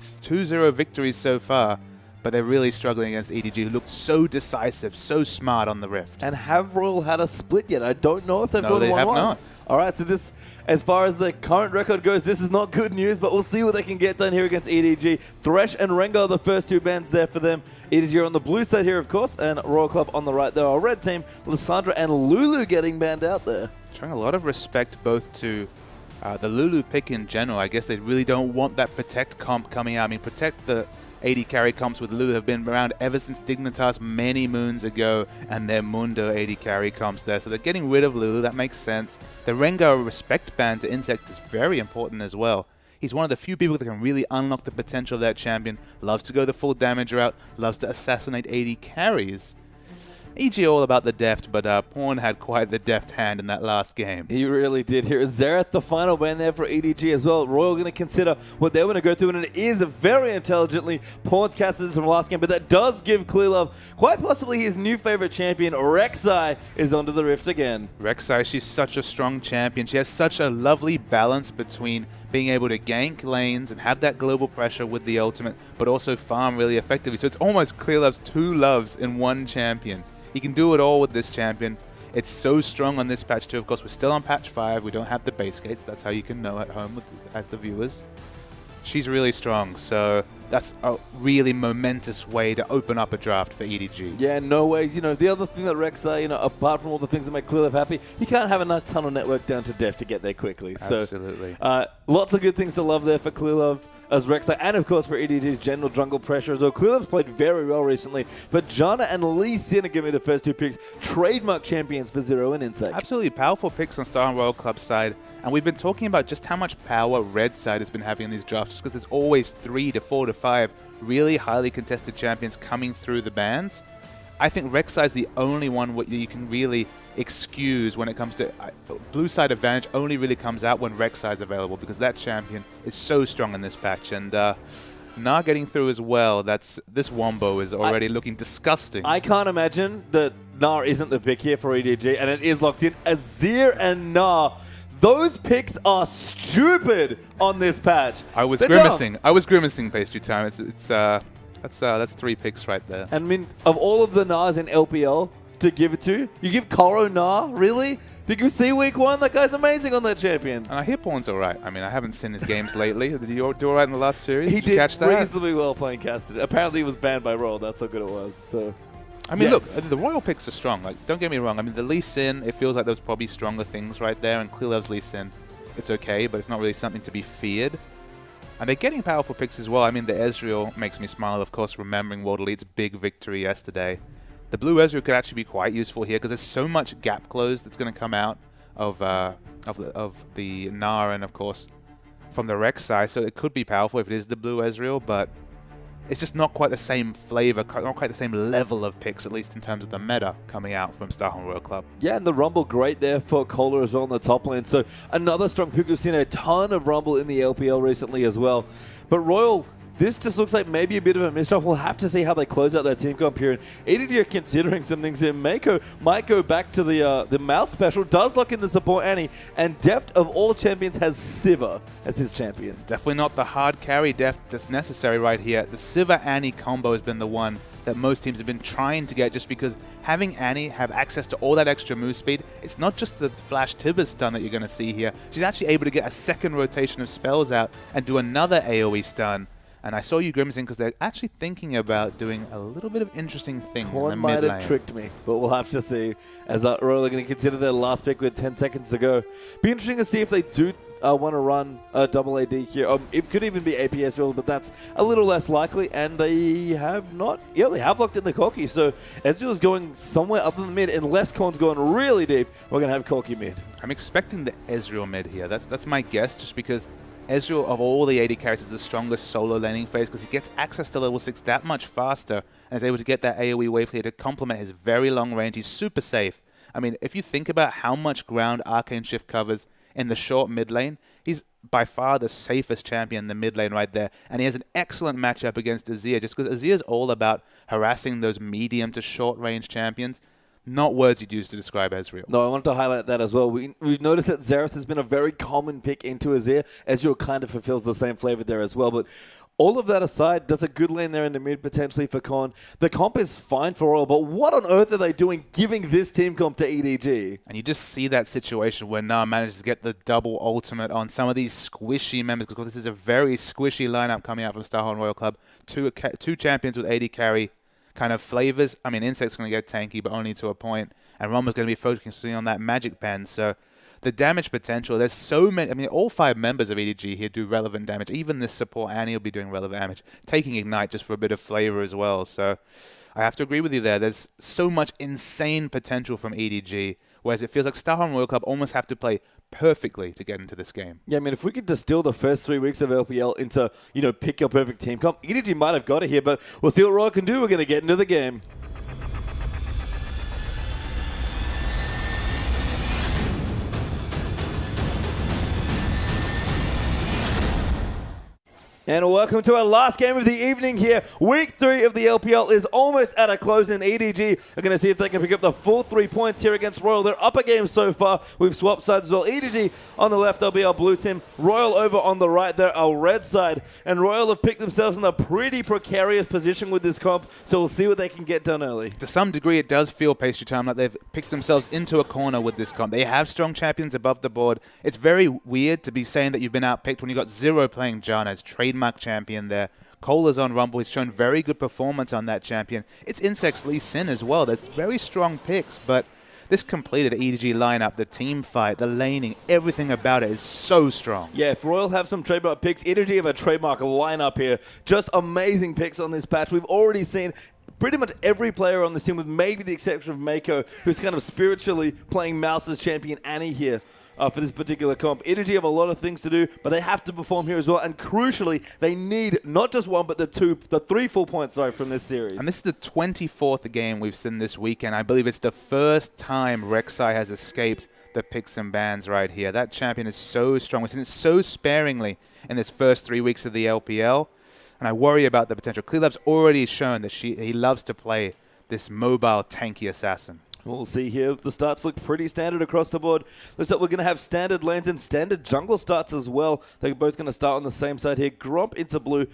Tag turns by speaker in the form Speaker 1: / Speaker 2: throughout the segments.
Speaker 1: 2-0 victories so far, but they're really struggling against EDG, who looked so decisive, so smart on the Rift.
Speaker 2: And have Royal had a split yet? I don't know if they've
Speaker 1: No,
Speaker 2: gone 1-1.
Speaker 1: they have not.
Speaker 2: All right, so this, as far as the current record goes, this is not good news, but we'll see what they can get done here against EDG. Thresh and Rengar are the first two bans there for them. EDG are on the blue side here, of course, and Royal Club on the right there. Our red team, Lissandra and Lulu getting banned out there.
Speaker 1: Showing a lot of respect both to the Lulu pick in general. I guess they really don't want that Protect comp coming out. I mean, Protect the AD carry comps with Lulu have been around ever since Dignitas many moons ago, and their Mundo AD carry comps there. So they're getting rid of Lulu. That makes sense. The Rengar respect ban to Insect is very important as well. He's one of the few people that can really unlock the potential of that champion. Loves to go the full damage route. Loves to assassinate AD carries. EG all about the deft, but Pawn had quite the deft hand in that last game.
Speaker 2: He really did. Here is Xerath, the final ban there for EDG as well. Royal going to consider what they want to go through, and it is very intelligently Pawn's casted this from last game, but that does give Clearlove quite possibly his new favorite champion. Rek'Sai is onto the Rift again.
Speaker 1: Rek'Sai, she's such a strong champion. She has such a lovely balance between being able to gank lanes and have that global pressure with the ultimate, but also farm really effectively. So it's almost Clearlove's two loves in one champion. He can do it all with this champion. It's so strong on this patch too. Of course, we're still on patch 5. We don't have the base gates. That's how you can know at home as the viewers. She's really strong, so that's a really momentous way to open up a draft for EDG.
Speaker 2: Yeah, no ways. You know, the other thing that Rek'Sai, you know, apart from all the things that make Clearlove happy, you can't have a nice tunnel network down to Def to get there quickly.
Speaker 1: Absolutely.
Speaker 2: So, lots of good things to love there for Clearlove as Rek'Sai, and of course for EDG's general jungle pressure as well. Clearlove's played very well recently, but Janna and Lee Sin are giving me the first two picks. Trademark champions for Zero and Insect.
Speaker 1: Absolutely powerful picks on Star and Royal Club side. And we've been talking about just how much power Red side has been having in these drafts, because there's always 3 to 4 to 5 really highly contested champions coming through the bans. I think Rek'Sai is the only one you can really excuse when it comes to blue side advantage. Only really comes out when Rek'Sai is available, because that champion is so strong in this patch. And Gnar getting through as well. This Wombo is already looking disgusting.
Speaker 2: I can't imagine that Gnar isn't the pick here for EDG, and it is locked in. Azir and Gnar. Those picks are stupid on this patch.
Speaker 1: I was grimacing. I was grimacing, Pastry Time. That's 3 picks right there.
Speaker 2: And I mean, of all of the Gnars in LPL to give it to, you give Koro Gnar? Really? Did you see week 1? That guy's amazing on that champion.
Speaker 1: And I hear Pawn's all right. I mean, I haven't seen his games lately. Did he do all right in the last series?
Speaker 2: He
Speaker 1: did you catch that?
Speaker 2: reasonably well playing Casted. Apparently he was banned by Royal. That's how good it was. So,
Speaker 1: I mean,
Speaker 2: yes.
Speaker 1: Look, the Royal picks are strong. Like, don't get me wrong. I mean, the Lee Sin, it feels like there's probably stronger things right there. And Clearlove's Lee Sin, it's okay, but it's not really something to be feared. And they're getting powerful picks as well. I mean, the Ezreal makes me smile, of course, remembering World Elite's big victory yesterday. The blue Ezreal could actually be quite useful here, because there's so much gap close that's going to come out of the Gnar and, of course, from the Rek'Sai. So it could be powerful if it is the blue Ezreal, but it's just not quite the same flavor, not quite the same level of picks, at least in terms of the meta coming out from Star and Royal Club.
Speaker 2: Yeah, and the Rumble great there for Kohler as well on the top lane. So another strong pick. We've seen a ton of Rumble in the LPL recently as well. But Royal, this just looks like maybe a bit of a misdraft. We'll have to see how they close out their team comp period. EDG are considering some things here. Mako might go back to the mouse special, does lock in the support Annie, and Deft of all champions has Sivir as his champion.
Speaker 1: It's definitely not the hard carry Deft that's necessary right here. The Sivir Annie combo has been the one that most teams have been trying to get, just because having Annie have access to all that extra move speed, it's not just the Flash Tibber stun that you're going to see here. She's actually able to get a second rotation of spells out and do another AoE stun. And I saw you grimacing because they're actually thinking about doing a little bit of interesting thing in the mid lane.
Speaker 2: Might have tricked me, but we'll have to see. As Royal are going to consider their last pick with 10 seconds to go. Be interesting to see if they do want to run a double AD here. It could even be APS Royal, but that's a little less likely. And they have not. Yeah, they have locked in the Corki. So Ezreal is going somewhere other than mid, unless Korn's going really deep. We're going to have Corki mid.
Speaker 1: I'm expecting the Ezreal mid here. That's my guess, just because Ezreal, of all the AD characters, is the strongest solo laning phase, because he gets access to level 6 that much faster and is able to get that AoE wave clear to complement his very long range. He's super safe. I mean, if you think about how much ground Arcane Shift covers in the short mid lane, he's by far the safest champion in the mid lane right there. And he has an excellent matchup against Azir, just because Azir is all about harassing those medium to short range champions. Not words you'd use to describe Ezreal.
Speaker 2: No, I wanted to highlight that as well. We've noticed that Xerath has been a very common pick into Azir. Ezreal kind of fulfills the same flavor there as well. But All of that aside, there's a good lane there in the mid potentially for Con. The comp is fine for Royal, but what on earth are they doing giving this team comp to EDG?
Speaker 1: And you just see that situation where Na manages to get the double ultimate on some of these squishy members, because this is a very squishy lineup coming out from Starhorn Royal Club. Two champions with AD carry kind of flavors. I mean, Insect's going to get tanky, but only to a point. And Rumble is going to be focusing on that magic pen. So the damage potential, there's so many. I mean, all 5 members of EDG here do relevant damage. Even this support, Annie, will be doing relevant damage. Taking Ignite just for a bit of flavor as well. So I have to agree with you there. There's so much insane potential from EDG, whereas it feels like Starhorn Royal Club almost have to play perfectly to get into this game.
Speaker 2: Yeah, I mean, if we could distill the first 3 weeks of LPL into, pick your perfect team comp, EDG might have got it here, but we'll see what Royal can do. We're going to get into the game. And welcome to our last game of the evening here. Week 3 of the LPL is almost at a close, and EDG are going to see if they can pick up the full 3 points here against Royal. They're up a game so far. We've swapped sides as well. EDG on the left, they'll be our blue team. Royal over on the right, they're our red side. And Royal have picked themselves in a pretty precarious position with this comp, so we'll see what they can get done early.
Speaker 1: To some degree, it does feel, Pastry Time, like they've picked themselves into a corner with this comp. They have strong champions above the board. It's very weird to be saying that you've been outpicked when you got Zero playing Janna as trademark champion there. Cola's on Rumble. He's shown very good performance on that champion. It's Insect's Lee Sin as well. There's very strong picks, but this completed EDG lineup, the team fight, the laning, everything about it is so strong.
Speaker 2: Yeah, if Royal have some trademark picks, EDG have a trademark lineup here. Just amazing picks on this patch. We've already seen pretty much every player on this team, with maybe the exception of Mako, who's kind of spiritually playing Mouse's champion Annie here. For this particular comp. EDG have a lot of things to do, but they have to perform here as well. And crucially, they need not just 1, but the 3 full points, from this series.
Speaker 1: And this is the 24th game we've seen this weekend. I believe it's the first time Rek'Sai has escaped the picks and bans right here. That champion is so strong. We've seen it so sparingly in this first 3 weeks of the LPL. And I worry about the potential. Clearlab's already shown that he loves to play this mobile, tanky assassin.
Speaker 2: We'll see here. The starts look pretty standard across the board. Looks like we're going to have standard lanes and standard jungle starts as well. They're both going to start on the same side here. Gromp into blue,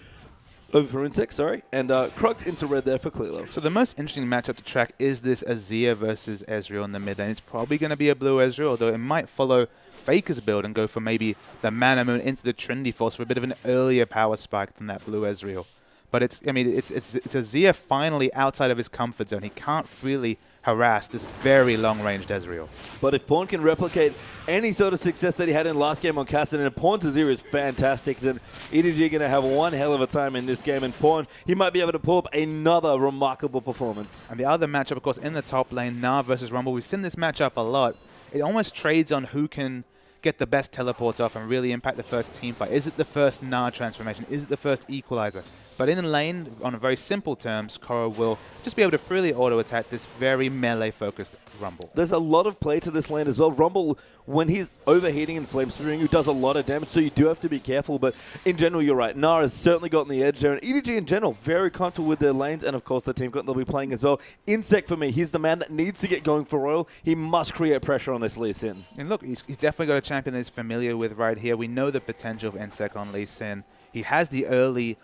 Speaker 2: over for Insect, and Krugt into red there for Clearlove.
Speaker 1: So the most interesting matchup to track is this Azir versus Ezreal in the mid lane. It's probably going to be a blue Ezreal, although it might follow Faker's build and go for maybe the Mana Moon into the Trinity Force for a bit of an earlier power spike than that blue Ezreal. But it's Azir finally outside of his comfort zone. He can't freely harass this very long-ranged Ezreal.
Speaker 2: But if Pawn can replicate any sort of success that he had in last game on Castle, and Pawn to Azir is fantastic, then EDG are going to have one hell of a time in this game. And Pawn, he might be able to pull up another remarkable performance.
Speaker 1: And the other matchup, of course, in the top lane, Na versus Rumble. We've seen this matchup a lot. It almost trades on who can get the best teleports off and really impact the first team fight. Is it the first Na transformation? Is it the first equalizer? But in lane, on very simple terms, Korra will just be able to freely auto-attack this very melee-focused Rumble.
Speaker 2: There's a lot of play to this lane as well. Rumble, when he's overheating and flame spearing, he does a lot of damage, so you do have to be careful. But in general, you're right. Na has certainly gotten the edge there. And EDG in general, very comfortable with their lanes. And of course, the team they'll be playing as well. Insect, for me, he's the man that needs to get going for Royal. He must create pressure on this Lee Sin.
Speaker 1: And look, he's definitely got a champion that he's familiar with right here. We know the potential of Insect on Lee Sin. He has the early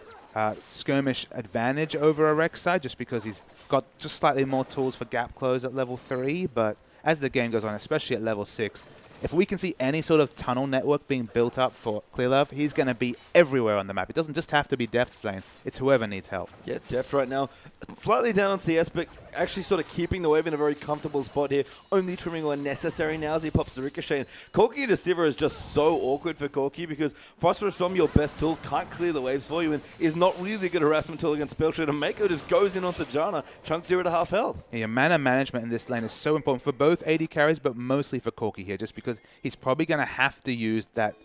Speaker 1: skirmish advantage over a Rek'Sai just because he's got just slightly more tools for gap close at level 3, but as the game goes on, especially at level 6, if we can see any sort of tunnel network being built up for Clearlove, he's going to be everywhere on the map. It doesn't just have to be Deft's lane. It's whoever needs help.
Speaker 2: Yeah, Deft right now, slightly down on CS, but actually sort of keeping the wave in a very comfortable spot here, only trimming when necessary now as he pops the Ricochet. And Corki to Sivir is just so awkward for Corki because Phosphorus Bomb, your best tool, can't clear the waves for you and is not really a good harassment tool against Spellshred. And Mako just goes in onto Janna, chunks 0 to half health.
Speaker 1: Yeah, mana management in this lane is so important for both AD carries, but mostly for Corki here, just because he's probably going to have to use that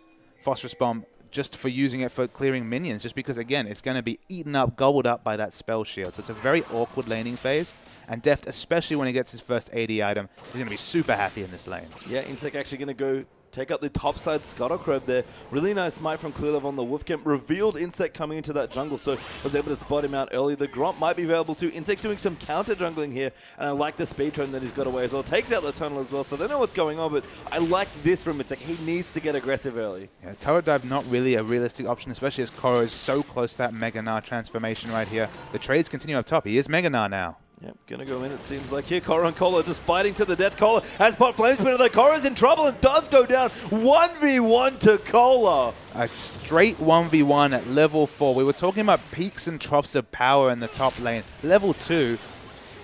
Speaker 1: Phosphorus Bomb just for using it for clearing minions, just because, again, it's going to be eaten up, gobbled up by that spell shield. So it's a very awkward laning phase. And Deft, especially when he gets his first AD item, he's going to be super happy in this lane.
Speaker 2: Yeah, Insect actually going to go take out the topside Scuttlecrab there. Really nice smite from Clearlove on the Wolfcamp. Revealed Insect coming into that jungle, so was able to spot him out early. The Gromp might be available too. Insect doing some counter jungling here, and I like the speed train that he's got away as well. Takes out the tunnel as well, so they know what's going on, but I like this from Insect. He needs to get aggressive early.
Speaker 1: Yeah, turret dive not really a realistic option, especially as Koro is so close to that Mega Gnar transformation right here. The trades continue up top. He is Mega Gnar now.
Speaker 2: Yep, gonna go in, it seems like here. Koro and Kola just fighting to the death. Kola has pot flames, but the Koro's in trouble and does go down. 1v1 to Kola.
Speaker 1: A straight 1v1 at level 4. We were talking about peaks and troughs of power in the top lane. Level 2,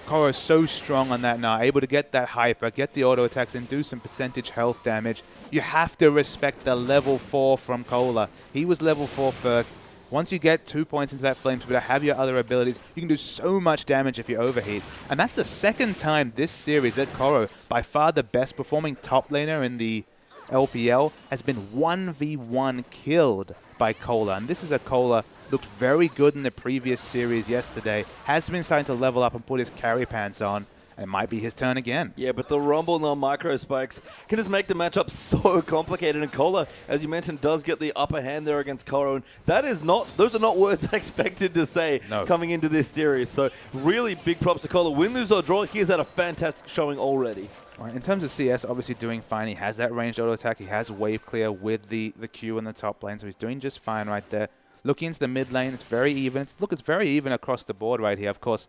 Speaker 1: Koro is so strong on that now, able to get that hyper, get the auto attacks, and do some percentage health damage. You have to respect the level 4 from Kola. He was level 4 first. Once you get 2 points into that flame to have your other abilities, you can do so much damage if you overheat. And that's the second time this series that Koro, by far the best performing top laner in the LPL, has been 1v1 killed by Kola. And this is a Kola looked very good in the previous series yesterday, has been starting to level up and put his carry pants on. It might be his turn again.
Speaker 2: Yeah, but the Rumble non-micro spikes can just make the matchup so complicated. And Kola, as you mentioned, does get the upper hand there against Koro. And that is not, those are not words I expected to say coming into this series. So really big props to Kola. Win, lose, or draw, he has had a fantastic showing already.
Speaker 1: All right, in terms of CS, obviously doing fine. He has that ranged auto attack. He has wave clear with the Q in the top lane. So he's doing just fine right there. Looking into the mid lane, it's very even. It's very even across the board right here. Of course,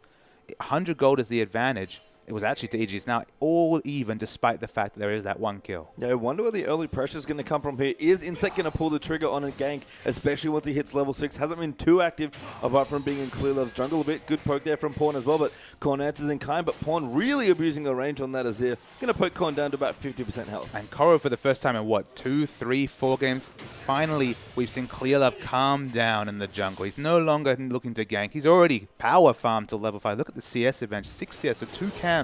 Speaker 1: 100 gold is the advantage. It was actually to EDG. It's now all even despite the fact that there is that one kill.
Speaker 2: Yeah, I wonder where the early pressure is going to come from here. Is Insect going to pull the trigger on a gank, especially once he hits level 6? Hasn't been too active apart from being in Clearlove's jungle a bit. Good poke there from Pawn as well, but Korn answers in kind. But Pawn really abusing the range on that Azir. Going to poke Korn down to about 50% health.
Speaker 1: And Koro for the first time in what, 2, 3, 4 games? Finally, we've seen Clearlove calm down in the jungle. He's no longer looking to gank. He's already power farmed to level 5. Look at the CS advantage. 6 CS, so 2 camps.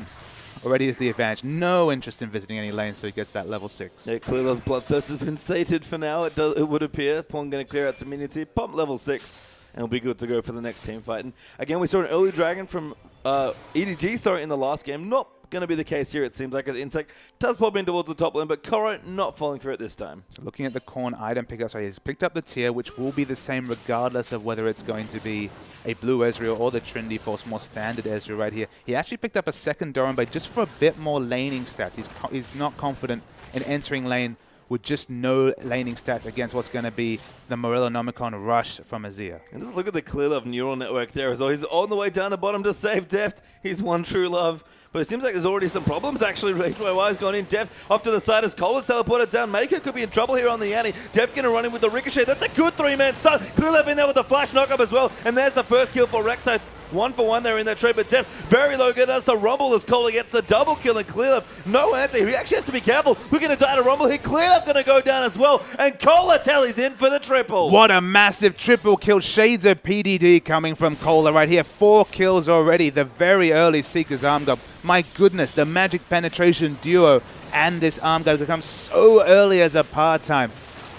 Speaker 1: Already is the advantage. No interest in visiting any lanes until he gets that level 6.
Speaker 2: Yeah, Clearlove's bloodthirst has been sated for now. It would appear. Pawn going to clear out some minions here. Pump level 6. And we'll be good to go for the next team fight. And again, we saw an early dragon from EDG, in the last game. Not going to be the case here, it seems like. Insect does pop in towards the top lane, but Koro not falling for it this time. So
Speaker 1: looking at the Korn item pickup, he's picked up the tier, which will be the same regardless of whether it's going to be a blue Ezreal or the Trinity Force, more standard Ezreal right here. He actually picked up a second Doranblade just for a bit more laning stats. He's not confident in entering lane with just no laning stats against what's going to be the Morellonomicon rush from Azir.
Speaker 2: And just look at the Clearlove neural network there as well. He's on the way down the bottom to save Deft. He's one true love. But it seems like there's already some problems actually. Wise gone in. Deft off to the side as Cole teleported down. Maker could be in trouble here on the Annie. Deft going to run in with the Ricochet. That's a good 3-man stun. Clearlove in there with the flash knockup as well. And there's the first kill for Rek'Sai. 1 for 1 there in that trade, but Deft very low. Good as to Rumble as Kola gets the double kill, and Clearlove no answer. He actually has to be careful. Looking to die to Rumble here. Clearlove going to go down as well, and Kola tallies in for the triple.
Speaker 1: What a massive triple kill. Shades of PDD coming from Kola right here. 4 kills already. The very early Seeker's Arm Guard. My goodness, the magic penetration duo and this Arm Guard becomes so early as a part-time.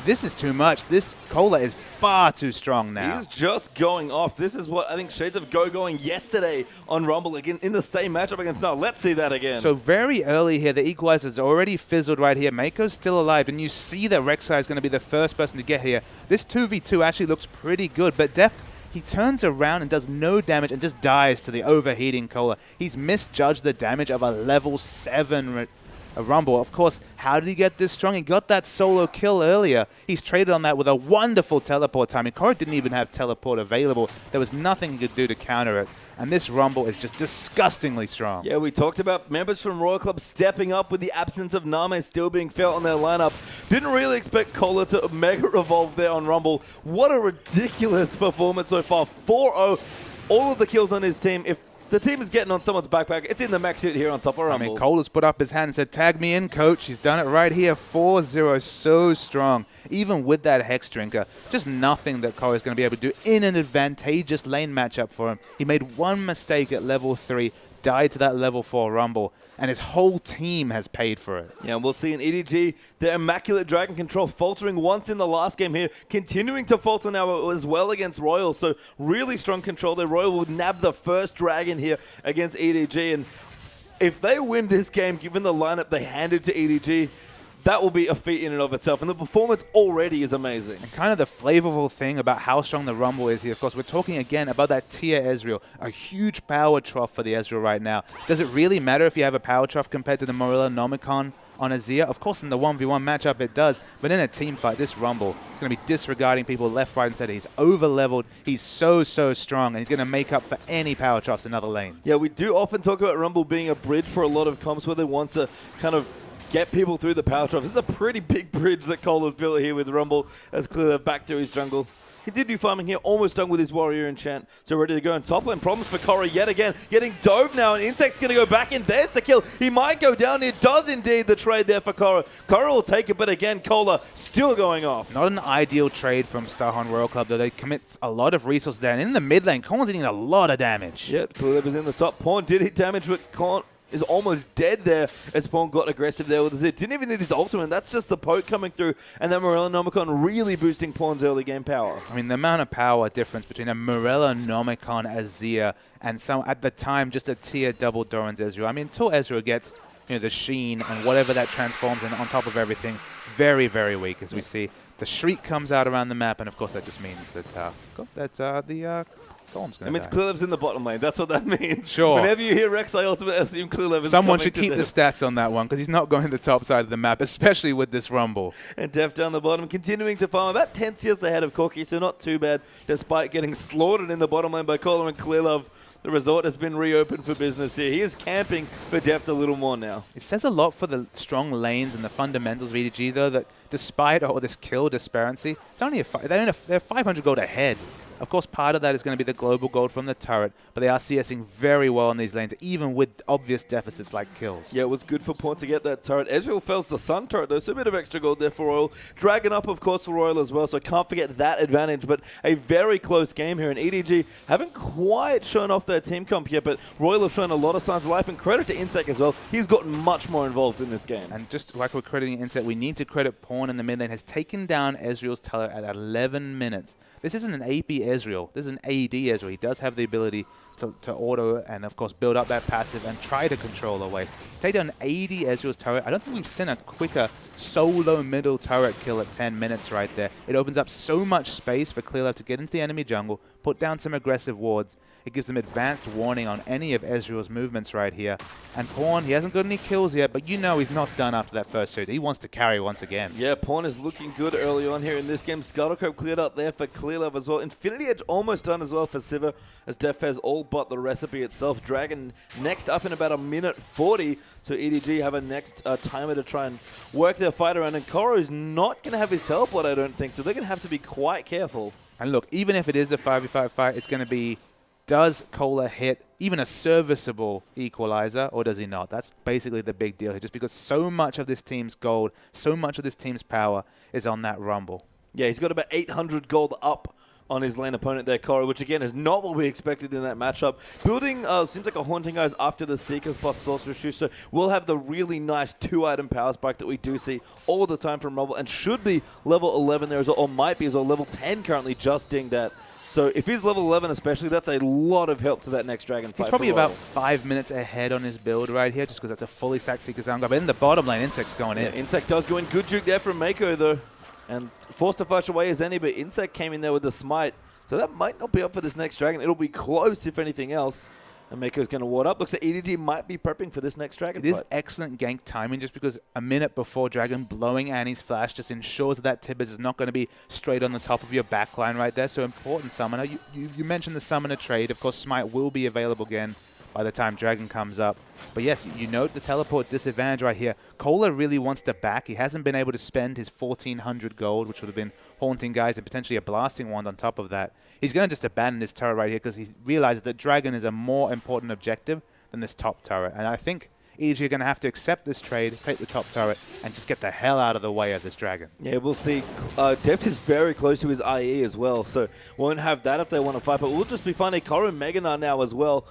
Speaker 1: This is too much. This Kola is far too strong now.
Speaker 2: He's just going off. This is what I think Shades of Go going yesterday on Rumble again in the same matchup against now. Let's see that again.
Speaker 1: So very early here, the equalizer's already fizzled right here. Mako's still alive, and you see that Rek'Sai is going to be the first person to get here. This 2v2 actually looks pretty good, but Deft, he turns around and does no damage and just dies to the overheating Kola. He's misjudged the damage of a level 7 Rumble. Of course, how did he get this strong? He got that solo kill earlier. He's traded on that with a wonderful teleport timing. Koro didn't even have teleport available. There was nothing he could do to counter it. And this Rumble is just disgustingly strong.
Speaker 2: Yeah, we talked about members from Royal Club stepping up with the absence of Name still being felt on their lineup. Didn't really expect Kola to mega revolve there on Rumble. What a ridiculous performance so far. 4-0, all of the kills on his team. If the team is getting on someone's backpack, it's in the max hit here on top of Rumble.
Speaker 1: I mean, Kola's put up his hand and said, tag me in, coach. He's done it right here. 4-0, so strong. Even with that Hex Drinker, just nothing that Kola's going to be able to do in an advantageous lane matchup for him. He made one mistake at level 3, died to that level 4 Rumble, and his whole team has paid for it.
Speaker 2: Yeah, and we'll see in EDG, the Immaculate Dragon Control faltering once in the last game here, continuing to falter now as well against Royal, so really strong control there. Royal will nab the first dragon here against EDG, and if they win this game, given the lineup they handed to EDG, that will be a feat in and of itself. And the performance already is amazing.
Speaker 1: And kind of the flavorful thing about how strong the Rumble is here, of course, we're talking again about that tier Ezreal, a huge power trough for the Ezreal right now. Does it really matter if you have a power trough compared to the Morilla Nomicon on Azir? Of course, in the 1v1 matchup it does, but in a team fight, this Rumble is going to be disregarding people left, right, and center. He's over-leveled. He's so strong, and he's going to make up for any power troughs in other lanes.
Speaker 2: Yeah, we do often talk about Rumble being a bridge for a lot of comps where they want to kind of get people through the power trough. This is a pretty big bridge that Cole has built here with Rumble as clear back to his jungle. Continue farming here, almost done with his warrior enchant, so ready to go on top lane. Problems for Korra yet again, getting dove now, and Insect's going to go back in. There's the kill. He might go down. It does indeed the trade there for Korra. Korra will take it, but again, Cola still going off.
Speaker 1: Not an ideal trade from Starhorn Royal Club, though. They commit a lot of resources there. And in the mid lane, Korn's eating a lot of damage.
Speaker 2: Yep, Clear was in the top. Pawn did hit damage, but Korn is almost dead there as Pawn got aggressive there with his hit. Didn't even need his ultimate. That's just the poke coming through. And then Morella Nomicon really boosting Pawn's early game power.
Speaker 1: I mean, the amount of power difference between a Morella Nomicon Azir and some, at the time, just a tier double Doran's Ezreal. I mean, until Ezreal gets the sheen and whatever that transforms in on top of everything, very weak, as we see. The Shriek comes out around the map, and of course that just means that the
Speaker 2: It means Clearleve's in the bottom lane. That's what that means.
Speaker 1: Sure.
Speaker 2: Whenever you hear Rek'Sai ultimate, assume Clearleve is
Speaker 1: Someone should keep the stats on that one, because he's not going to the top side of the map, especially with this Rumble.
Speaker 2: And Def down the bottom, continuing to farm. About 10 tiers ahead of Corki, so not too bad, despite getting slaughtered in the bottom lane by Kohler and Clearlove. The resort has been reopened for business here. He is camping for Deft a little more now.
Speaker 1: It says a lot for the strong lanes and the fundamentals of EDG, though, that despite all this kill disparity, it's only they're 500 gold ahead. Of course, part of that is going to be the global gold from the turret, but they are CSing very well in these lanes, even with obvious deficits like kills.
Speaker 2: Yeah, it was good for Pawn to get that turret. Ezreal fells the Sun turret, though, so a bit of extra gold there for Royal. Dragon up, of course, for Royal as well, so can't forget that advantage, but a very close game here. And EDG haven't quite shown off their team comp yet, but Royal have shown a lot of signs of life, and credit to Insect as well. He's gotten much more involved in this game.
Speaker 1: And just like we're crediting Insect, we need to credit Pawn in the mid lane, has taken down Ezreal's turret at 11 minutes. This isn't an AP Ezreal. This is an AD Ezreal. He does have the ability to auto and, of course, build up that passive and try to control away. Take down AD Ezreal's turret. I don't think we've seen a quicker solo middle turret kill at 10 minutes right there. It opens up so much space for Clearlove to get into the enemy jungle, put down some aggressive wards. It gives them advanced warning on any of Ezreal's movements right here. And Pawn, he hasn't got any kills yet, but you know he's not done after that first series. He wants to carry once again.
Speaker 2: Yeah, Pawn is looking good early on here in this game. Scuttlecroak cleared up there for Clearlove as well. Infinity Edge almost done as well for Sivir, as Def has all but the recipe itself. Dragon next up in about a minute 40, so EDG have a next timer to try and work their fight around. And Koro is not going to have his teleport, I don't think, so they're going to have to be quite careful.
Speaker 1: And look, even if it is a 5v5 fight, it's going to be, does Kohler hit even a serviceable equalizer, or does he not? That's basically the big deal here, just because so much of this team's gold, so much of this team's power is on that Rumble.
Speaker 2: Yeah, he's got about 800 gold up on his lane opponent there, Korra, which again is not what we expected in that matchup. Building seems like a Haunting Eyes after the Seekers plus Sorcerer's Shoe, so we'll have the really nice 2-item power spike that we do see all the time from Rumble, and should be level 11 there as well, or might be as well, level 10 currently, just dinged that. So if he's level 11 especially, that's a lot of help to that next dragon fight.
Speaker 1: He's probably about 5 minutes ahead on his build right here, just because that's a fully stacked Seeker's Armor. But in the bottom lane, Insect's going in.
Speaker 2: Insect does go in. Good juke there from Mako, though. And forced to flush away as any, but Insect came in there with the smite. So that might not be up for this next dragon. It'll be close, if anything else. And Mako's going to ward up. Looks like EDG might be prepping for this next dragon fight.
Speaker 1: It is excellent gank timing, just because a minute before Dragon blowing Annie's flash just ensures that Tibbers is not going to be straight on the top of your backline right there. So important summoner. You mentioned the summoner trade. Of course, Smite will be available again by the time Dragon comes up. But yes, you note the teleport disadvantage right here. Kohler really wants to back. He hasn't been able to spend his 1,400 gold, which would have been Haunting Guys and potentially a Blasting Wand on top of that. He's going to just abandon his turret right here because he realizes that Dragon is a more important objective than this top turret. And I think EDG are going to have to accept this trade, take the top turret, and just get the hell out of the way of this Dragon.
Speaker 2: Yeah, we'll see. Depth is very close to his IE as well, so won't have that if they want to fight. But we'll just be finding Koro and Meganar now as well.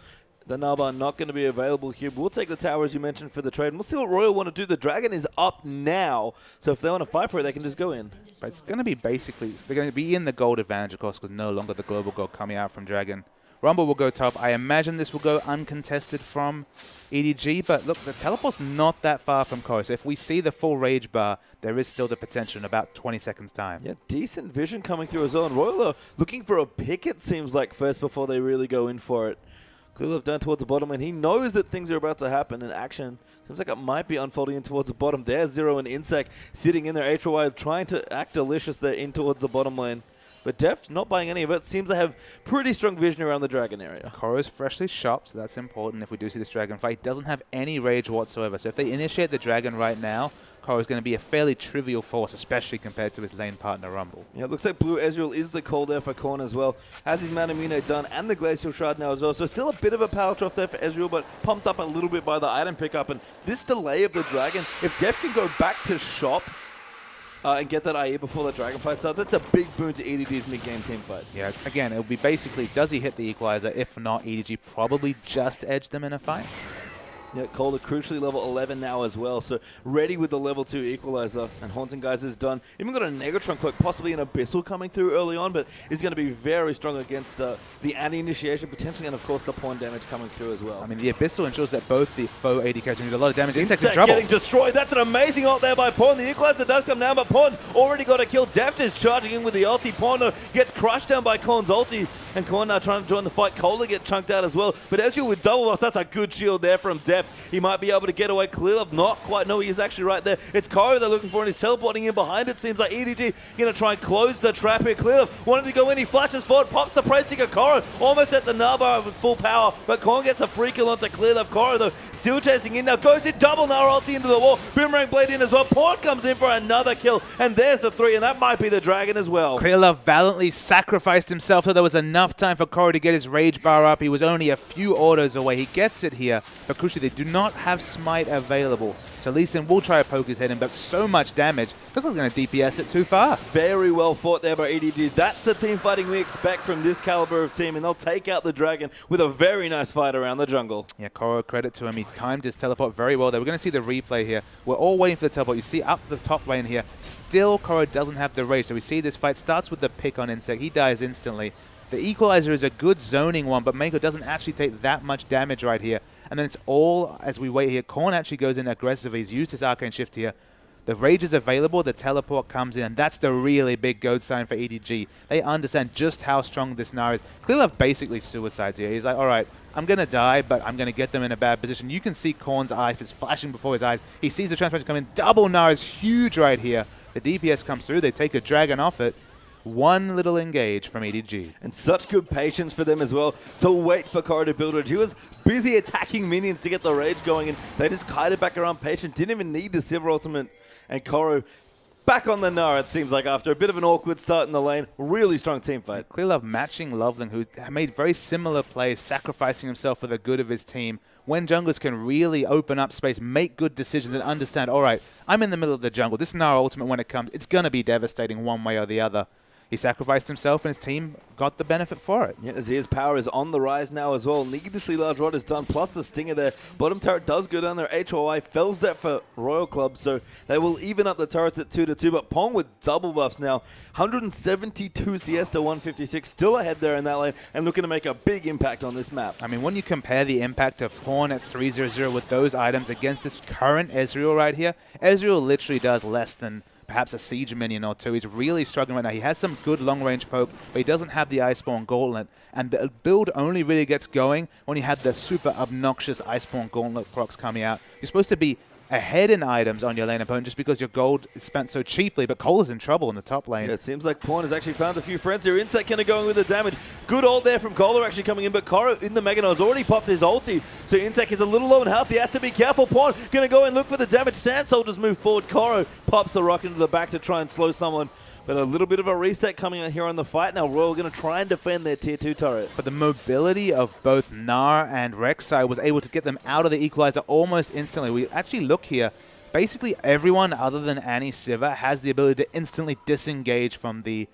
Speaker 2: The Naba not going to be available here. We'll take the tower, as you mentioned, for the trade. And we'll see what Royal want to do. The Dragon is up now, so if they want to fight for it, they can just go in.
Speaker 1: But it's going to be basically, they're going to be in the gold advantage, of course, because no longer the global gold coming out from Dragon. Rumble will go top. I imagine this will go uncontested from EDG, but look, the teleport's not that far from Koro, so if we see the full rage bar, there is still the potential in about 20 seconds time.
Speaker 2: Yeah, decent vision coming through as well, and Royal are looking for a pick, it seems like, first before they really go in for it. Clearly down towards the bottom, and he knows that things are about to happen, and action seems like it might be unfolding in towards the bottom. There's Zero and Insec sitting in there, HOI trying to act delicious there in towards the bottom lane. But Deft, not buying any of it, seems to have pretty strong vision around the Dragon area.
Speaker 1: Koro's freshly shopped, so that's important if we do see this Dragon fight. He doesn't have any rage whatsoever, so if they initiate the Dragon right now, Koro's going to be a fairly trivial force, especially compared to his lane partner Rumble.
Speaker 2: Yeah, it looks like Blue Ezreal is the call there for Korn as well. Has his Manamune done and the Glacial Shard now as well. So still a bit of a power trough there for Ezreal, but pumped up a little bit by the item pickup. And this delay of the Dragon, if Deft can go back to shop, and get that IE before the Dragon fight starts, that's a big boon to EDG's mid-game team fight.
Speaker 1: Yeah, again, it'll be basically, does he hit the equalizer? If not, EDG probably just edged them in a fight.
Speaker 2: Yeah, Calder crucially level 11 now as well, so ready with the level 2 equalizer, and Haunting Guys is done. Even got a Negatron Cloak, possibly an Abyssal coming through early on, but is going to be very strong against the anti-initiation potentially, and of course the pawn damage coming through as well.
Speaker 1: I mean, the Abyssal ensures that both the foe AD carries do a lot of damage. Insect's in trouble.
Speaker 2: Getting destroyed. That's an amazing ult there by Pawn. The equalizer does come down, but Pawn's already got a kill. Deft is charging in with the ulti. Pawn gets crushed down by Korn's ulti, and Korn now trying to join the fight. Calder get chunked out as well, but Ezreal with double buffs, that's a good shield there from Deft. He might be able to get away. Clearlove not quite. No, he is actually right there. It's Koro they're looking for, and he's teleporting in behind. It seems like EDG going to try and close the trap here. Clearlove wanted to go in. He flashes forward, pops the Praise Seeker. Koro almost at the Nara with full power, but Korn gets a free kill onto Clearlove. Koro, though, still chasing in now. Goes in double Nara ulti into the wall. Boomerang Blade in as well. Pawn comes in for another kill, and there's the 3, and that might be the Dragon as well.
Speaker 1: Clearlove valiantly sacrificed himself so there was enough time for Koro to get his rage bar up. He was only a few autos away. He gets it here, but crucially, they do not have Smite available. So Lee Sin will try to poke his head in, but so much damage. Looks like they're going to DPS it too fast.
Speaker 2: Very well fought there by EDG. That's the team fighting we expect from this caliber of team, and they'll take out the Dragon with a very nice fight around the jungle.
Speaker 1: Yeah, Koro, credit to him. He timed his teleport very well there. We're going to see the replay here. We're all waiting for the teleport. You see up the top lane here, still Koro doesn't have the rage. So we see this fight starts with the pick on Insect. He dies instantly. The equalizer is a good zoning one, but Mako doesn't actually take that much damage right here. And then it's all, as we wait here, Korn actually goes in aggressively. He's used his Arcane Shift here. The rage is available, the teleport comes in, and that's the really big goat sign for EDG. They understand just how strong this Nara is. Clearlove basically suicides here. He's like, all right, I'm going to die, but I'm going to get them in a bad position. You can see Korn's eye is flashing before his eyes. He sees the transformation come in. Double Nara is huge right here. The DPS comes through. They take a Dragon off it. One little engage from EDG.
Speaker 2: And such good patience for them as well to wait for Koro to build rage. He was busy attacking minions to get the rage going, and they just kited back around patient. Didn't even need the Sivir ultimate. And Koro back on the Nara, it seems like, after a bit of an awkward start in the lane. Really strong team fight.
Speaker 1: Clearlove matching Loveling, who made very similar plays, sacrificing himself for the good of his team. When junglers can really open up space, make good decisions, and understand, all right, I'm in the middle of the jungle. This Nara ultimate, when it comes, it's going to be devastating one way or the other. He sacrificed himself, and his team got the benefit for it.
Speaker 2: Yeah, Azir's power is on the rise now as well. Needlessly large rod is done, plus the stinger there. Bottom turret does go down there. HOI fells that for Royal Club, so they will even up the turrets at 2-2. But Pong with double buffs now. 172 CS to 156, still ahead there in that lane, and looking to make a big impact on this map.
Speaker 1: I mean, when you compare the impact of Pawn at 3-0 with those items against this current Ezreal right here, Ezreal literally does less than perhaps a siege minion or two. He's really struggling right now. He has some good long-range poke, but he doesn't have the Iceborne Gauntlet. And the build only really gets going when you have the super obnoxious Iceborne Gauntlet procs coming out. You're supposed to be ahead in items on your lane opponent just because your gold is spent so cheaply, but Cole is in trouble in the top lane.
Speaker 2: Yeah, it seems like Pawn has actually found a few friends here. Insect kind of going with the damage. Good ult there from Kohler actually coming in, but Koro in the Mega has already popped his ulti, so Insect is a little low in health. He has to be careful. Pawn going to go and look for the damage. Sand Soldiers move forward. Koro pops the rock into the back to try and slow someone. But a little bit of a reset coming out here on the fight. Now Royal going to try and defend their tier 2 turret.
Speaker 1: But the mobility of both Gnar and Rek'Sai was able to get them out of the equalizer almost instantly. We actually look here. Basically everyone other than Annie Sivir has the ability to instantly disengage from the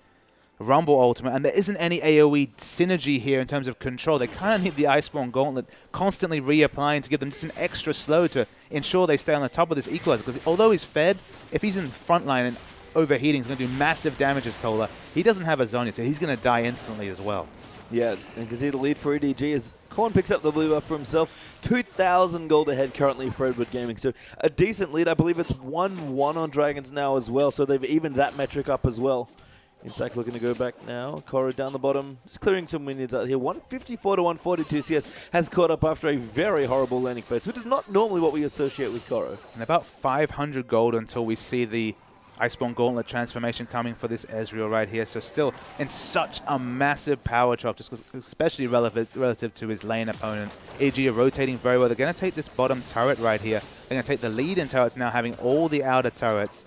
Speaker 1: Rumble ultimate, and there isn't any AoE synergy here in terms of control. They kind of need the Iceborne Gauntlet constantly reapplying to give them just an extra slow to ensure they stay on the top of this equalizer, because although he's fed, if he's in front line and overheating, he's going to do massive damage as Kohler. He doesn't have a zone yet, so he's going to die instantly as well.
Speaker 2: Yeah, and you can see the lead for EDG as Korn picks up the blue buff for himself. 2,000 gold ahead currently for Redwood Gaming. So a decent lead. I believe it's 1-1 on Dragons now as well. So they've evened that metric up as well. Intac looking to go back now. Koro down the bottom, just clearing some minions out here. 154 to 142 CS has caught up after a very horrible landing phase, which is not normally what we associate with Koro.
Speaker 1: And about 500 gold until we see the Iceborne Gauntlet transformation coming for this Ezreal right here. So still in such a massive power drop, just especially relative to his lane opponent. EDG are rotating very well. They're going to take this bottom turret right here. They're going to take the lead in turrets now, having all the outer turrets.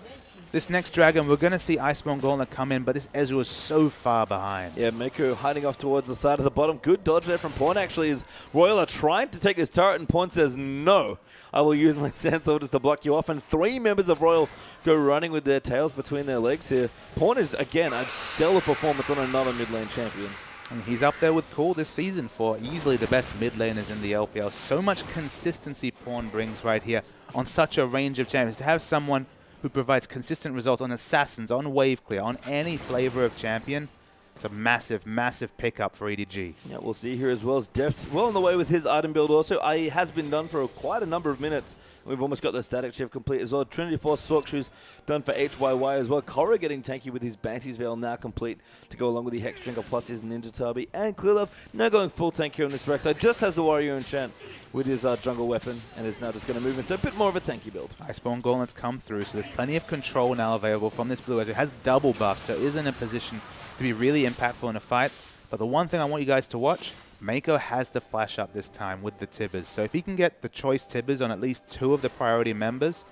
Speaker 1: This next dragon, we're going to see Iceborne Gauntlet come in, but this Ezreal is so far behind.
Speaker 2: Yeah, Mako hiding off towards the side of the bottom. Good dodge there from Pawn, actually, as Royal are trying to take this turret, and Pawn says, no, I will use my Sand Soldiers to block you off. And 3 members of Royal go running with their tails between their legs here. Pawn is, again, a stellar performance on another mid lane champion.
Speaker 1: And he's up there with Cool this season for easily the best mid laners in the LPL. So much consistency Pawn brings right here on such a range of champions. To have someone who provides consistent results on Assassins, on Wave Clear, on any flavor of champion, it's a massive, massive pickup for EDG.
Speaker 2: Yeah, we'll see here as well as Deft well on the way with his item build also. Has been done for quite a number of minutes. We've almost got the static shift complete as well. Trinity Force Sork Shoes done for HYY as well. Korra getting tanky with his Banshee's Veil now complete to go along with the Hex Drinker plus his Ninja Tabi. And Clearlove now going full tank here on this Rek'Sai. Just has the Warrior Enchant with his jungle weapon and is now just going to move into a bit more of a tanky build.
Speaker 1: Iceborne Gauntlet's come through, so there's plenty of control now available from this blue Ezreal. It has double buffs, so it is in a position to be really impactful in a fight. But the one thing I want you guys to watch, Mako has the flash up this time with the Tibbers. So if he can get the choice Tibbers on at least 2 of the priority members,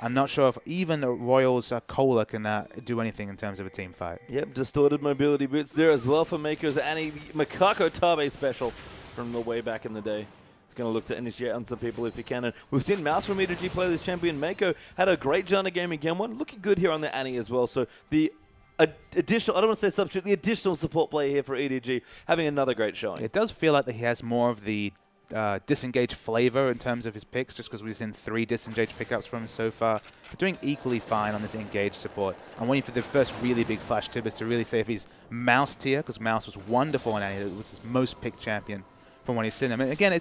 Speaker 1: I'm not sure if even the Royals Cola can do anything in terms of a team fight.
Speaker 2: Yep, distorted mobility boots there as well for Mako's Annie Makako Tabe special from the way back in the day. He's going to look to initiate on some people if he can. And we've seen Mouse from EDG play this champion. Mako had a great Janna game in game 1. Looking good here on the Annie as well. So the additional, I don't want to say substitute, the additional support player here for EDG having another great showing.
Speaker 1: It does feel like that he has more of the disengaged flavor in terms of his picks, just because we've seen 3 disengaged pickups from him so far. But doing equally fine on this engaged support. I'm waiting for the first really big flash Tibbers to really say if he's Mouse tier, because Mouse was wonderful on Annie. It was his most picked champion from when he's seen him. And again,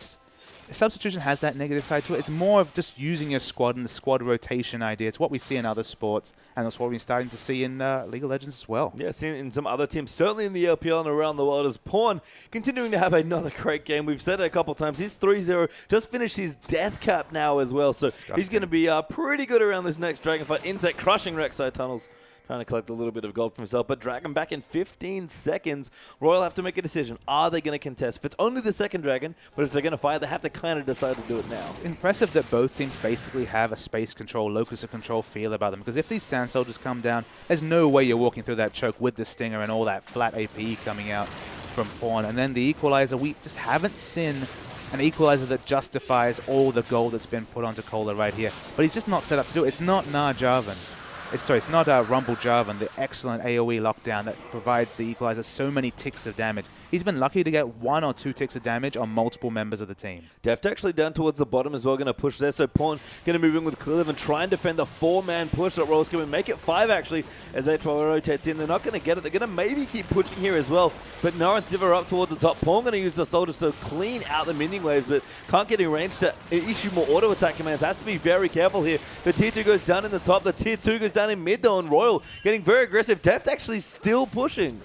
Speaker 1: substitution has that negative side to it. It's more of just using your squad and the squad rotation idea. It's what we see in other sports, and that's what we're starting to see in League of Legends as well.
Speaker 2: Yeah, seen it in some other teams, certainly in the LPL and around the world, as Pawn continuing to have another great game. We've said it a couple times. He's 3-0, just finished his death cap now as well, so he's going to be pretty good around this next Dragon fight. Insect crushing Rek'Sai tunnels. Trying to collect a little bit of gold for himself, but Dragon back in 15 seconds. Royal have to make a decision. Are they going to contest? If it's only the second Dragon, but if they're going to fight, they have to kind of decide to do it now.
Speaker 1: It's impressive that both teams basically have a space control, locus of control feel about them, because if these Sand Soldiers come down, there's no way you're walking through that choke with the Stinger and all that flat AP coming out from Pawn. And then the Equalizer, we just haven't seen an Equalizer that justifies all the gold that's been put onto Cola right here. But he's just not set up to do it. It's not Nar Jarvan. It's not Rumble Jarvan, the excellent AoE lockdown that provides the Equalizer so many ticks of damage. He's been lucky to get 1 or 2 ticks of damage on multiple members of the team.
Speaker 2: Deft actually down towards the bottom as well, going to push there. So Pawn going to move in with Clearlove and try and defend the 4-man push that Royals going to make it 5 actually as H1 rotates in. They're not going to get it. They're going to maybe keep pushing here as well. But Nara and Siva are up towards the top. Pawn going to use the soldiers to clean out the minion waves, but can't get in range to issue more auto attack commands. Has to be very careful here. The tier 2 goes down in the top. The tier 2 goes down in mid though, and Royal getting very aggressive. Deft actually still pushing.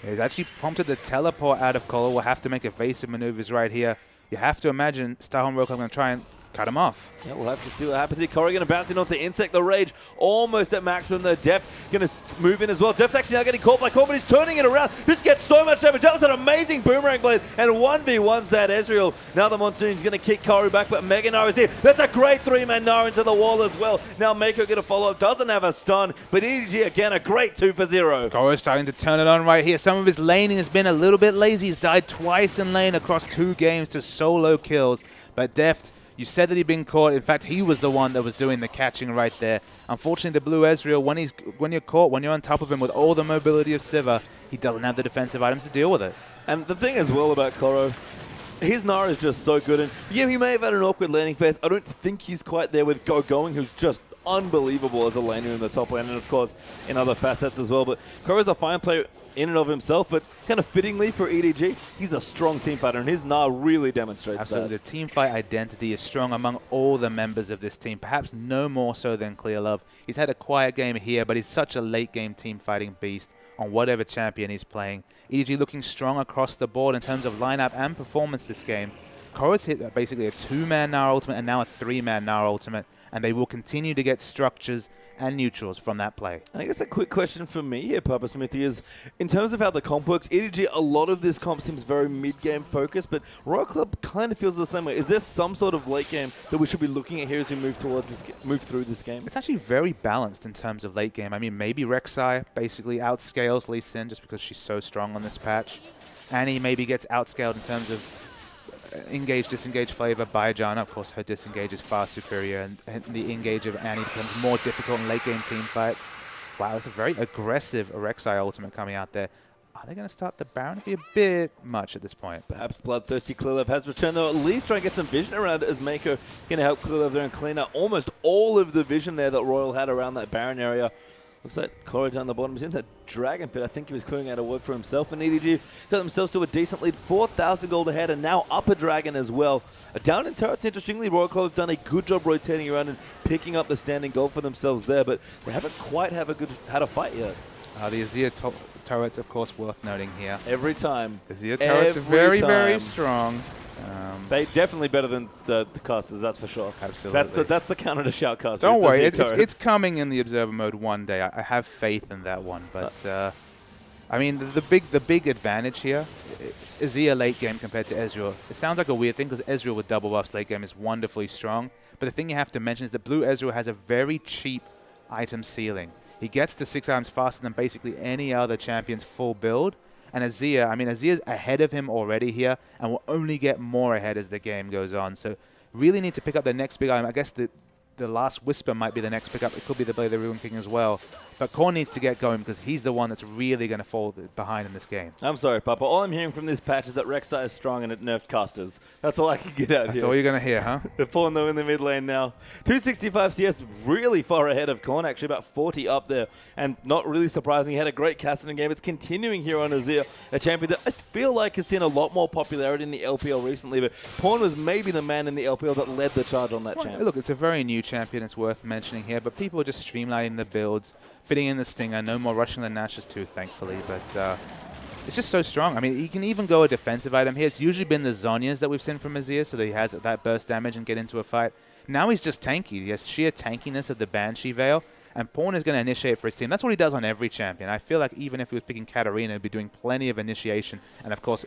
Speaker 1: He's actually prompted the teleport out of Cola. We'll have to make evasive maneuvers right here. You have to imagine Starhorn Royal going to try and cut him off.
Speaker 2: Yeah, we'll have to see what happens here. Corey going to bounce in onto Insect. The Rage almost at maximum though. Deft going to move in as well. Deft's actually now getting caught by Corbin. He's turning it around. This gets so much damage. That was an amazing boomerang blade. And 1v1's that Ezreal. Now the Monsoon's going to kick Corey back, but Mega Nara is here. That's a great 3-man Nara into the wall as well. Now Mako going to follow up. Doesn't have a stun, but EDG again a great 2 for 0.
Speaker 1: Corey's starting to turn it on right here. Some of his laning has been a little bit lazy. He's died twice in lane across 2 games to solo kills. But Deft, you said that he'd been caught. In fact, he was the one that was doing the catching right there. Unfortunately, the blue Ezreal, when you're caught, when you're on top of him with all the mobility of Siva, he doesn't have the defensive items to deal with it.
Speaker 2: And the thing as well about Koro, his Nara is just so good. And yeah, he may have had an awkward landing phase. I don't think he's quite there with Going, who's just unbelievable as a laner in the top lane, and of course in other facets as well. But Koro's a fine player in and of himself, but kind of fittingly for EDG, he's a strong team fighter, and his Na really demonstrates
Speaker 1: Absolutely.
Speaker 2: that.
Speaker 1: The team fight identity is strong among all the members of this team, perhaps no more so than Clearlove. He's had a quiet game here, but he's such a late-game team fighting beast on whatever champion he's playing. EDG looking strong across the board in terms of lineup and performance this game. Korra's hit basically a 2-man Nara ultimate and now a 3-man Nara ultimate, and they will continue to get structures and neutrals from that play.
Speaker 2: I guess a quick question for me here, Papa Smithy, is in terms of how the comp works, EDG, a lot of this comp seems very mid-game focused, but Royal Club kind of feels the same way. Is there some sort of late game that we should be looking at here as we move through this game?
Speaker 1: It's actually very balanced in terms of late game. I mean, maybe Rek'Sai basically outscales Lee Sin just because she's so strong on this patch. Annie maybe gets outscaled in terms of engage, disengage flavor by Janna. Of course, her disengage is far superior, and the engage of Annie becomes more difficult in late game team fights. Wow, it's a very aggressive Rek'Sai ultimate coming out there. Are they going to start the Baron to be a bit much at this point?
Speaker 2: Perhaps Bloodthirsty Clearlove has returned, though. At least try and get some vision around it as Mako going to help Clearlove there and clean out almost all of the vision there that Royal had around that Baron area. Looks like Korra down the bottom is in the Dragon Pit. I think he was clearing out a work for himself. And EDG got themselves to a decent lead, 4,000 gold ahead, and now up a Dragon as well. Down in turrets, interestingly, Royal Club have done a good job rotating around and picking up the standing gold for themselves there, but they haven't quite had a fight yet.
Speaker 1: The Azir turrets, of course, worth noting here.
Speaker 2: Every time.
Speaker 1: The Azir turrets are very, very strong.
Speaker 2: They definitely better than the casters, that's for sure.
Speaker 1: Absolutely.
Speaker 2: That's the counter to shout caster.
Speaker 1: Don't worry, it's coming in the observer mode one day. I have faith in that one. But I mean, the big advantage here, Azir late game compared to Ezreal. It sounds like a weird thing because Ezreal with double buffs late game is wonderfully strong. But the thing you have to mention is that blue Ezreal has a very cheap item ceiling. He gets to 6 items faster than basically any other champion's full build. And Azir, I mean, Azir's ahead of him already here and will only get more ahead as the game goes on. So really need to pick up the next big item. I guess the last Whisper might be the next pickup. It could be the Blade of the Ruin King as well. But Korn needs to get going because he's the one that's really going to fall behind in this game.
Speaker 2: I'm sorry, Papa. All I'm hearing from this patch is that Rek'Sai is strong and it nerfed casters. That's all I can get out here.
Speaker 1: That's all you're going to hear, huh?
Speaker 2: They're pulling them in the mid lane now. 265 CS, really far ahead of Korn, actually about 40 up there. And not really surprising, he had a great Cassidy game. It's continuing here on Azir, a champion that I feel like has seen a lot more popularity in the LPL recently. But Korn was maybe the man in the LPL that led the charge on that champ.
Speaker 1: Look, it's a very new champion. It's worth mentioning here. But people are just streamlining the builds, fitting in the Stinger, no more rushing the Nash's too, thankfully, but it's just so strong. I mean, he can even go a defensive item here. It's usually been the Zhonya's that we've seen from Azir, so that he has that burst damage and get into a fight. Now he's just tanky. He has sheer tankiness of the Banshee Veil, and Pawn is going to initiate for his team. That's what he does on every champion. I feel like even if he was picking Katarina, he'd be doing plenty of initiation, and of course,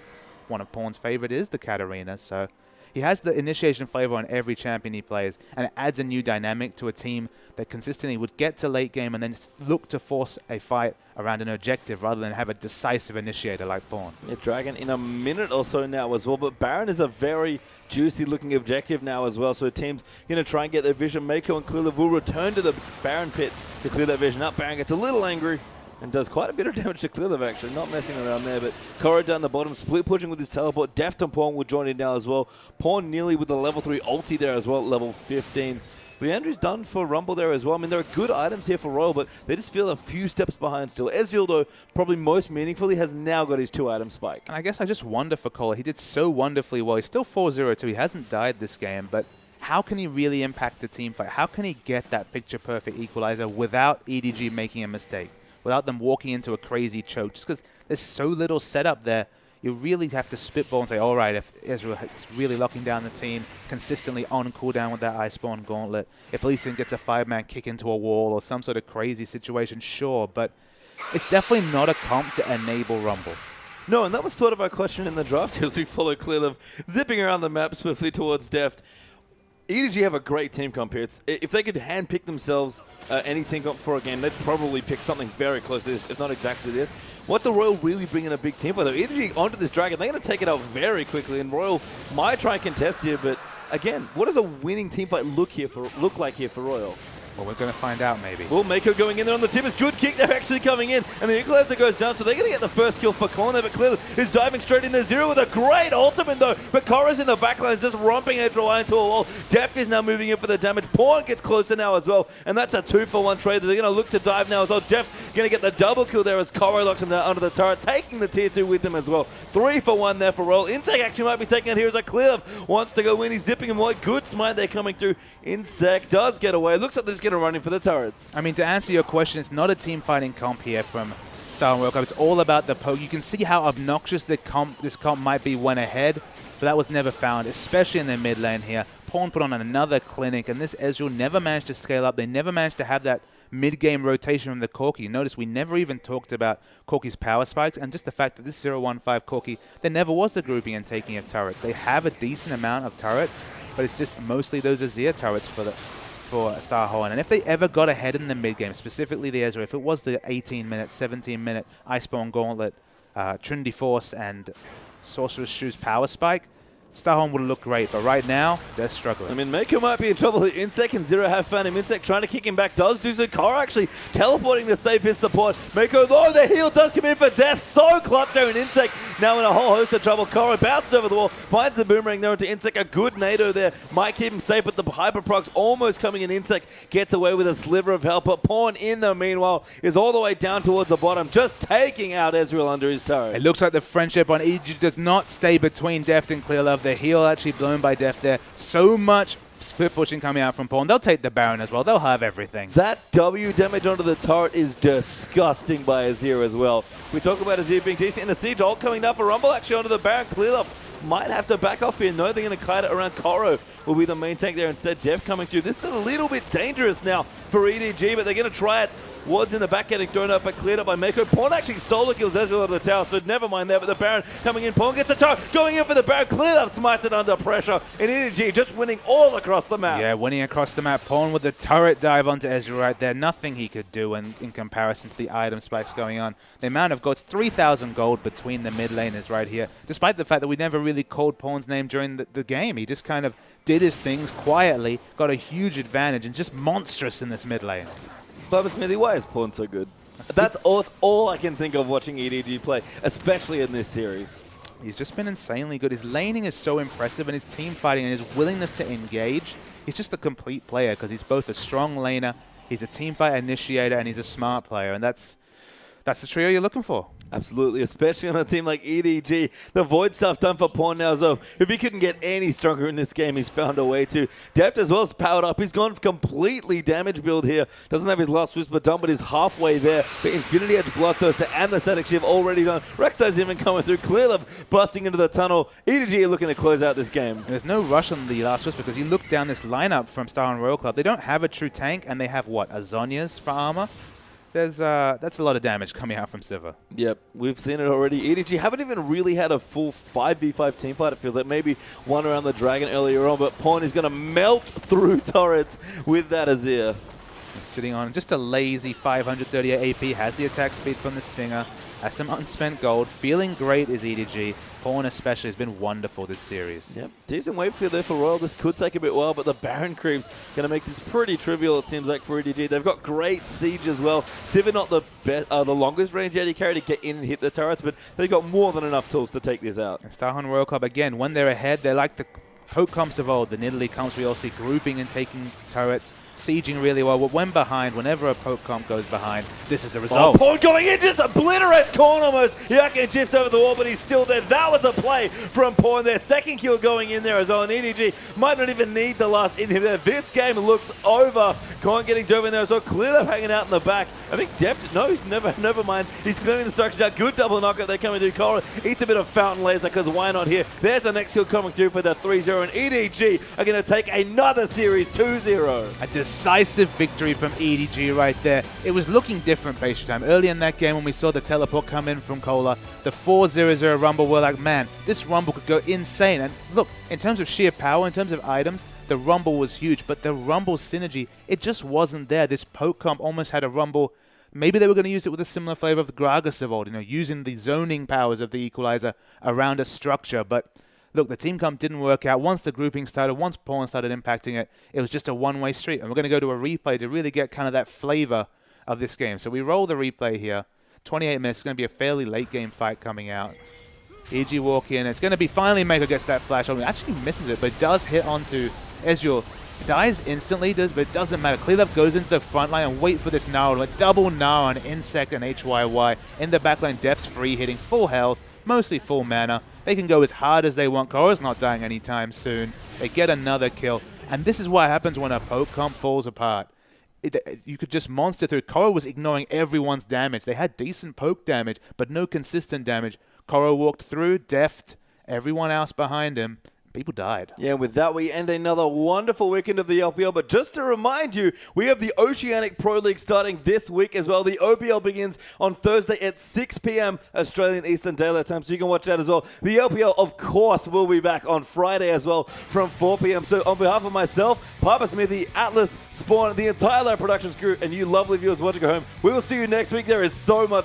Speaker 1: one of Pawn's favorite is the Katarina, so he has the initiation flavor on every champion he plays, and it adds a new dynamic to a team that consistently would get to late game and then look to force a fight around an objective rather than have a decisive initiator like Pawn.
Speaker 2: Yeah, Dragon in a minute or so now as well, but Baron is a very juicy looking objective now as well, so the team's going to try and get their vision. Mako and Clearlove will return to the Baron pit to clear that vision up. Baron gets a little angry and does quite a bit of damage to Clearlove, actually. Not messing around there, but Korra down the bottom, split pushing with his teleport. Deft and Pawn will join in now as well. Pawn nearly with the level 3 ulti there as well at level 15. Leandry's done for Rumble there as well. I mean, there are good items here for Royal, but they just feel a few steps behind still. Ezreal, though, probably most meaningfully, has now got his 2-item spike.
Speaker 1: And I guess I just wonder for Cole. He did so wonderfully well. He's still 4-0-2. He hasn't died this game, but how can he really impact a team fight? How can he get that picture-perfect equalizer without EDG making a mistake? Without them walking into a crazy choke, just because there's so little setup there, you really have to spitball and say, all right, if Ezreal is really locking down the team, consistently on cooldown with that Iceborne Gauntlet, if Lee Sin gets a 5-man kick into a wall or some sort of crazy situation, sure, but it's definitely not a comp to enable Rumble.
Speaker 2: No, and that was sort of our question in the draft as we follow Clearlove zipping around the map swiftly towards Deft. EDG have a great team comp here. If they could handpick themselves any team comp for a game, they'd probably pick something very close to this, if not exactly this. What the Royal really bring in a big team for, though, EDG onto this Dragon, they're going to take it out very quickly, and Royal might try and contest here, but again, what does a winning team fight look like here for Royal?
Speaker 1: Well, we're going to find out, maybe.
Speaker 2: Well, Mako going in there on the tip. It's good kick. They're actually coming in. And the equalizer goes down, so they're going to get the first kill for Corner. But clearly is diving straight in there. Zero with a great ultimate, though. But Korra's in the backline, just romping Edgewell into a wall. Deft is now moving in for the damage. Pawn gets closer now as well. And that's a 2-for-1 trade. They're going to look to dive now as well. Deft going to get the double kill there as Korra locks him down under the turret, taking the tier 2 with him as well. 3-for-1 there for Royal. Insec actually might be taking it here as a clear. Wants to go in. He's zipping him away. Good smite there coming through. Insec does get away. Looks like they're just going to run in for the turret.
Speaker 1: I mean, to answer your question, it's not a team fighting comp here from Star World Cup. It's all about the poke. You can see how obnoxious this comp might be when ahead, but that was never found, especially in the mid lane here. Pawn put on another clinic, and this Ezreal never managed to scale up. They never managed to have that mid-game rotation from the Corki. Notice we never even talked about Corki's power spikes, and just the fact that this 0-1-5 Corki, there never was the grouping and taking of turrets. They have a decent amount of turrets, but it's just mostly those Azir turrets for Starhorn. And if they ever got ahead in the mid-game, specifically the Ezreal, if it was the 18-minute, 17-minute Iceborne Gauntlet, Trinity Force, and Sorcerer's Shoes power spike, Starhorn would have looked great, but right now, they're struggling.
Speaker 2: I mean, Mako might be in trouble. Insec and Zero have found him. Insec trying to kick him back. Does do so. Korra actually teleporting to save his support. Mako, though, the heal does come in for death. So clutch there in Insec. Now in a whole host of trouble. Korra bounces over the wall. Finds the boomerang there into Insec. A good NATO there. Might keep him safe, but the Hyperprocs almost coming in. Insec gets away with a sliver of help. But Pawn in the meanwhile is all the way down towards the bottom, just taking out Ezreal under his turret.
Speaker 1: It looks like the friendship on EDG does not stay between Deft and Clearlove. The heal actually blown by Deft there. So much split pushing coming out from Pawn. They'll take the Baron as well. They'll have everything.
Speaker 2: That W damage onto the turret is disgusting by Azir as well. We talk about Azir being decent in the siege. Ult coming down for Rumble actually onto the Baron. Clearlove might have to back off here. No, they're going to kite it around. Korra will be the main tank there instead. Deft coming through. This is a little bit dangerous now for EDG, but they're going to try it. Wards in the back getting thrown up but cleared up by Mako. Pawn actually solo kills Ezreal out of the tower, so never mind there. But the Baron coming in. Pawn gets a tower. Going in for the Baron. Cleared up, smited under pressure. And EDG just winning all across the map.
Speaker 1: Yeah, winning across the map. Pawn with the turret dive onto Ezreal right there. Nothing he could do in comparison to the item spikes going on. The amount of gold, 3,000 gold between the mid laners right here. Despite the fact that we never really called Pawn's name during the game. He just kind of did his things quietly, got a huge advantage, and just monstrous in this mid lane.
Speaker 2: Bubba Smithy, why is Pawn so good? That's all I can think of watching EDG play, especially in this series.
Speaker 1: He's just been insanely good. His laning is so impressive, and his team fighting and his willingness to engage. He's just a complete player because he's both a strong laner, he's a team fight initiator, and he's a smart player, and that's the trio you're looking for.
Speaker 2: Absolutely, especially on a team like EDG. The Void stuff done for Pawn now, so if he couldn't get any stronger in this game, he's found a way to. Deft as well is powered up. He's gone completely damage build here. Doesn't have his last Whisper done, but is halfway there. The Infinity Edge Bloodthirster and the Static Shiv already done. Rek'Sai's even coming through. Clearlove busting into the tunnel. EDG are looking to close out this game.
Speaker 1: And there's no rush on the last Whisper because you look down this lineup from Star and Royal Club. They don't have a true tank, and they have, what, a Zhonya's for armor? That's a lot of damage coming out from Sivir.
Speaker 2: Yep, we've seen it already. EDG haven't even really had a full 5v5 team fight. It feels like maybe one around the Dragon earlier on, but Pawn is going to melt through turrets with that Azir.
Speaker 1: He's sitting on just a lazy 538 AP, has the attack speed from the Stinger, has some unspent gold. Feeling great is EDG. Pawn especially has been wonderful this series.
Speaker 2: Yep, decent wave clear there for Royal. This could take a bit while, but the Baron creep's going to make this pretty trivial, it seems like, for EDG. They've got great siege as well. Sivir not the longest range AD carry to get in and hit the turrets, but they've got more than enough tools to take this out.
Speaker 1: Starhorn Royal Club, again, when they're ahead, they're like the poke comps of old. The Nidalee comps we all see grouping and taking turrets, sieging really well. But when behind, whenever a poke comp goes behind, this is the result.
Speaker 2: Pawn going in, just obliterates Korn almost. Yakin shifts over the wall, but he's still there. That was a play from Pawn there. Second kill going in there as well. And EDG might not even need the last inhibitor. This game looks over. Korn getting drove in there as well. Clearlove hanging out in the back. I think Deft, no, he's never mind. He's clearing the structure out. Good double knockout. They're coming through. Korra eats a bit of fountain laser because why not here? There's the next kill coming through for the 3-0. And EDG are going to take another series 2-0.
Speaker 1: A decisive victory from EDG right there. It was looking different base time. Early in that game when we saw the teleport come in from Cola, the 4-0-0 Rumble, we're like, man, this Rumble could go insane. And look, in terms of sheer power, in terms of items, the Rumble was huge, but the Rumble synergy, it just wasn't there. This poke comp almost had a Rumble. Maybe they were going to use it with a similar flavor of the Gragas of old, using the zoning powers of the Equalizer around a structure, but look, the team comp didn't work out. Once the grouping started, once Poland started impacting it, it was just a one-way street. And we're going to go to a replay to really get kind of that flavor of this game. So we roll the replay here. 28 minutes. It's going to be a fairly late game fight coming out. EDG walk in. It's going to be finally Mako gets that flash on. Actually misses it, but does hit onto Ezreal. Dies instantly, but it doesn't matter. Clearlove goes into the front line and wait for this Gnar. A double Gnar on Insect and HYY. In the back line, Deft's free, hitting full health, mostly full mana. They can go as hard as they want. Korra's not dying anytime soon. They get another kill. And this is what happens when a poke comp falls apart. You could just monster through. Korra was ignoring everyone's damage. They had decent poke damage, but no consistent damage. Korra walked through, Deft, everyone else behind him. People died.
Speaker 2: Yeah, and with that, we end another wonderful weekend of the LPL. But just to remind you, we have the Oceanic Pro League starting this week as well. The OPL begins on Thursday at 6 p.m. Australian Eastern Daylight Time, so you can watch that as well. The LPL, of course, will be back on Friday as well from 4 p.m. So on behalf of myself, Papa Smithy, Atlas, Spawn, the entire Live Productions crew, and you lovely viewers watching at home, we will see you next week. There is so much